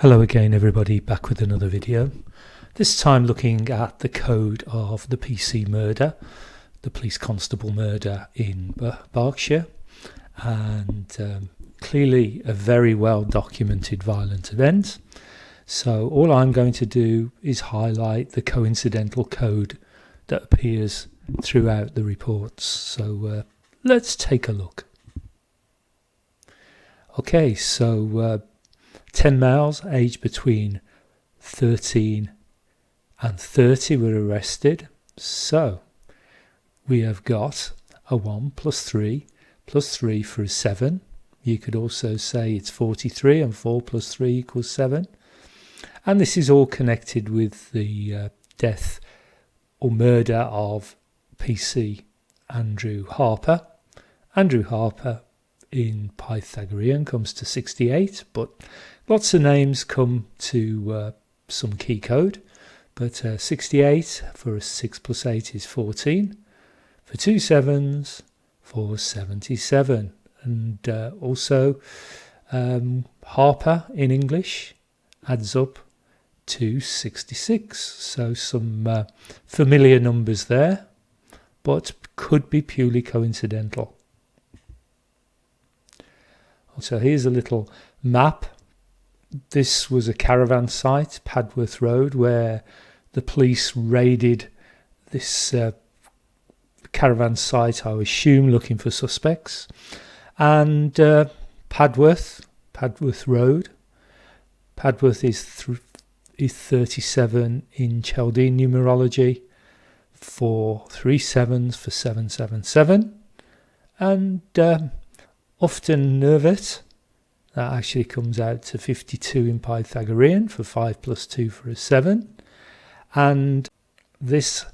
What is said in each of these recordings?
Hello again everybody, back with another video. This time looking at the code of the PC murder, the police constable murder in Berkshire, and clearly a very well documented violent event. So all I'm going to do is highlight the coincidental code that appears throughout the reports. So let's take a look. Okay, so 10 males aged between 13 and 30 were arrested. So we have got a 1 plus 3 plus 3 for a 7. You could also say it's 43 and 4 plus 3 equals 7. And this is all connected with the death or murder of PC Andrew Harper. Andrew Harper in Pythagorean comes to 68, but lots of names come to some key code. But 68 for a 6 plus 8 is 14. For 2 7s, 477. And also Harper in English adds up to 66. So some familiar numbers there, but could be purely coincidental. So here's a little map. This was a caravan site, Padworth Road, where the police raided this caravan site, I assume, looking for suspects. And Padworth Road. Padworth is 37 in Chaldean numerology, for 3 7s for 777. And Often Nervet, that actually comes out to 52 in Pythagorean for 5 plus 2 for a 7. And this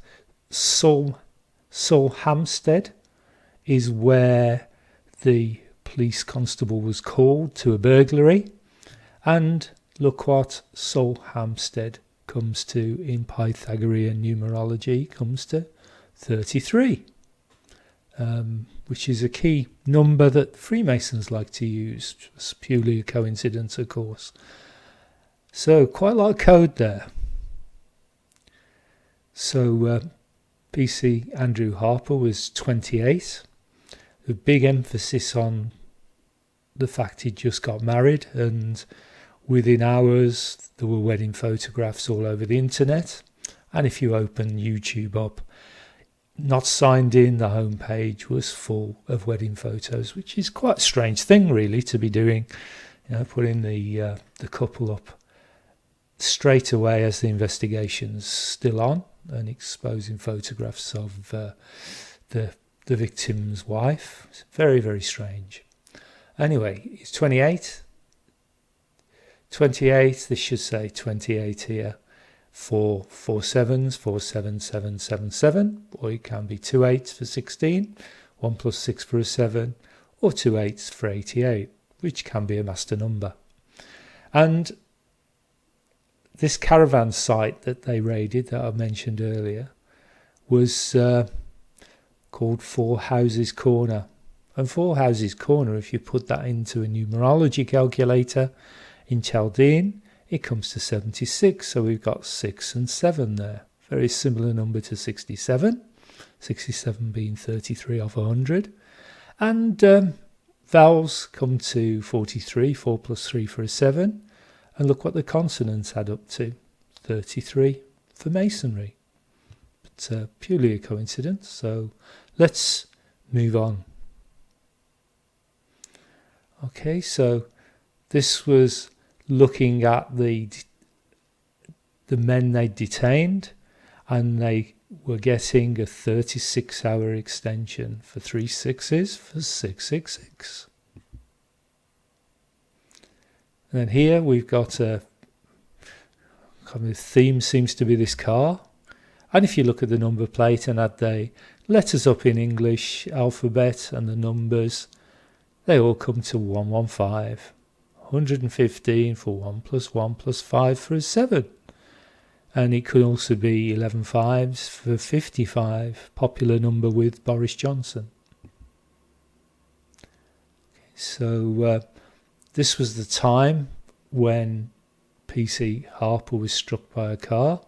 Hampstead is where the police constable was called to a burglary. And look what Hampstead comes to in Pythagorean numerology, comes to 33. Which is a key number that Freemasons like to use. It's purely a coincidence, of course. So quite a lot of code there. So PC Andrew Harper was 28. A big emphasis on the fact he just got married, and within hours there were wedding photographs all over the internet. And if you open YouTube up, not signed in, the homepage was full of wedding photos, which is quite a strange thing really to be doing, putting the couple up straight away as the investigation's still on and exposing photographs of the victim's wife. It's very, very strange. Anyway, he's 28. 28, this should say 28 here. 4 7s, 47777, or it can be 2 8s for 16, 1 plus 6 for a 7, or 2 8s for 88, which can be a master number. And this caravan site that they raided, that I mentioned earlier, was called Four Houses Corner. And Four Houses Corner, if you put that into a numerology calculator in Chaldean, it comes to 76, so we've got 6 and 7 there. Very similar number to 67, 67 being 33 off 100. And vowels come to 43, 4 plus 3 for a 7. And look what the consonants add up to, 33 for masonry. It's purely a coincidence, so let's move on. Okay, so this was looking at the men they detained, and they were getting a 36-hour extension for 3 6s for 666. And then here we've got a kind of theme seems to be this car. And if you look at the number plate and add the letters up in English alphabet and the numbers, they all come to 115. 115 for 1 plus 1 plus 5 for a 7. And it could also be 11 5s for 55, popular number with Boris Johnson. So this was the time when PC Harper was struck by a car.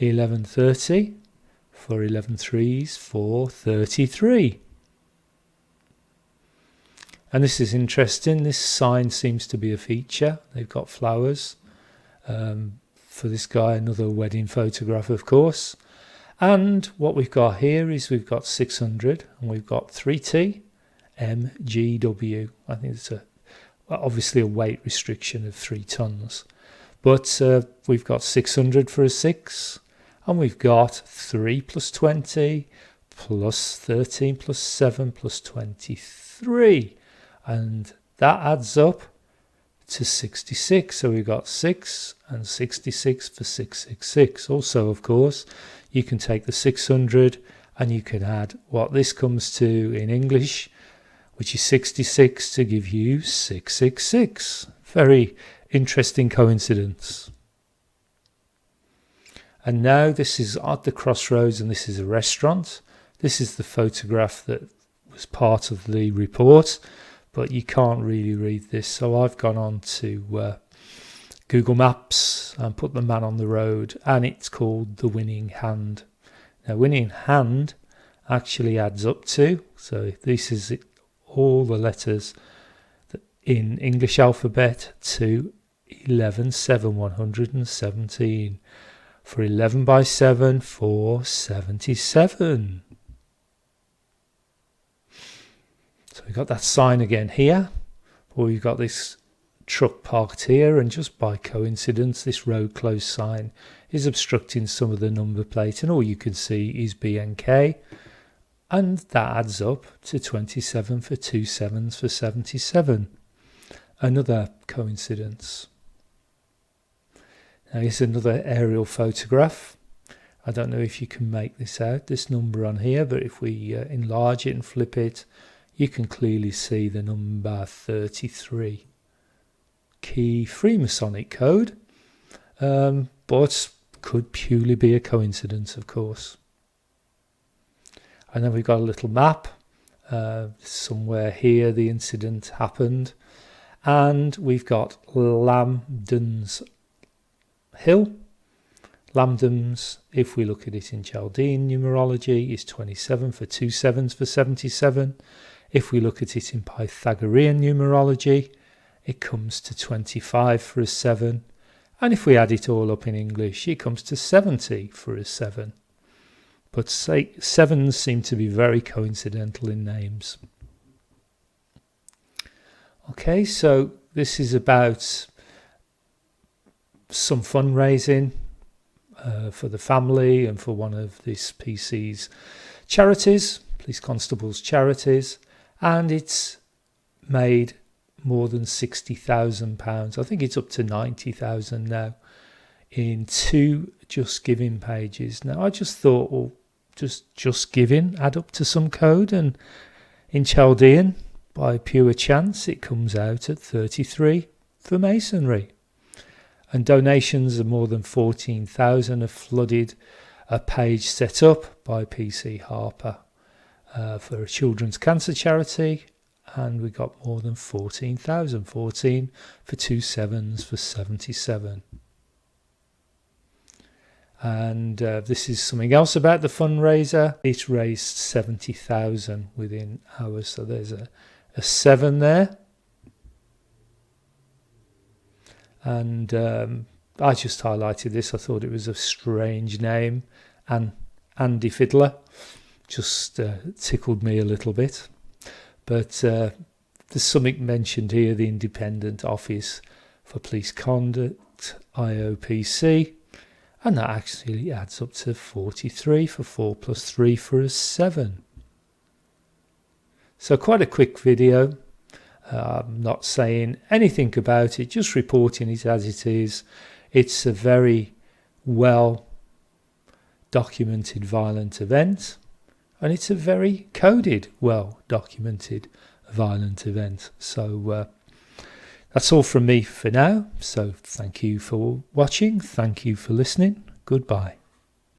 11:30 for 11 threes for 33. And this is interesting. This sign seems to be a feature. They've got flowers for this guy, another wedding photograph, of course. And what we've got here is we've got 600 and we've got 3T MGW. I think it's obviously a weight restriction of 3 tons. But we've got 600 for a 6, and we've got 3 plus 20 plus 13 plus 7 plus 23. And that adds up to 66. So we've got 6 and 66 for 666. Also, of course, you can take the 600 and you can add what this comes to in English, which is 66, to give you 666. Very interesting coincidence. And now this is at the crossroads, and this is a restaurant. This is the photograph that was part of the report, but you can't really read this. So I've gone on to Google Maps and put the man on the road, and it's called the winning hand. Now, winning hand actually adds up to, so this is it, all the letters in English alphabet to 11, 7, 117 for 11 by 7 for 77. So we've got that sign again here, or we've got this truck parked here, and just by coincidence this road closed sign is obstructing some of the number plate, and all you can see is BNK, and that adds up to 27 for 2 7s for 77. Another coincidence. Now here's another aerial photograph. I don't know if you can make this out, this number on here, but if we enlarge it and flip it, you can clearly see the number 33. Key Freemasonic code, but could purely be a coincidence, of course. And then we've got a little map. Somewhere here the incident happened. And we've got Lambdon's Hill. Lambdon's, if we look at it in Chaldean numerology, is 27 for 2 7s for 77. If we look at it in Pythagorean numerology, it comes to 25 for a 7. And if we add it all up in English, it comes to 70 for a 7. But say 7s seem to be very coincidental in names. Okay, so this is about some fundraising for the family and for one of this PC's charities, Police Constables charities, and it's made more than £60,000. I think it's up to 90,000 now in 2 Just Giving pages. Now I just thought, well, just Giving add up to some code, and in Chaldean, by pure chance, it comes out at 33 for Masonry. And donations of more than 14,000 have flooded a page set up by PC Harper for a children's cancer charity, and we got more than 14,000, 14 for 2 7s for 77. And this is something else about the fundraiser. It raised 70,000 within hours, so there's a 7 there. And I just highlighted this. I thought it was a strange name, and Andy Fiddler just tickled me a little bit. But there's something mentioned here, the Independent Office for Police Conduct, IOPC, and that actually adds up to 43 for 4 plus 3 for a 7. So quite a quick video. I'm not saying anything about it, just reporting it as it is. It's a very well documented violent event, and it's a very coded, well documented violent event. So that's all from me for now. So thank you for watching. Thank you for listening. Goodbye.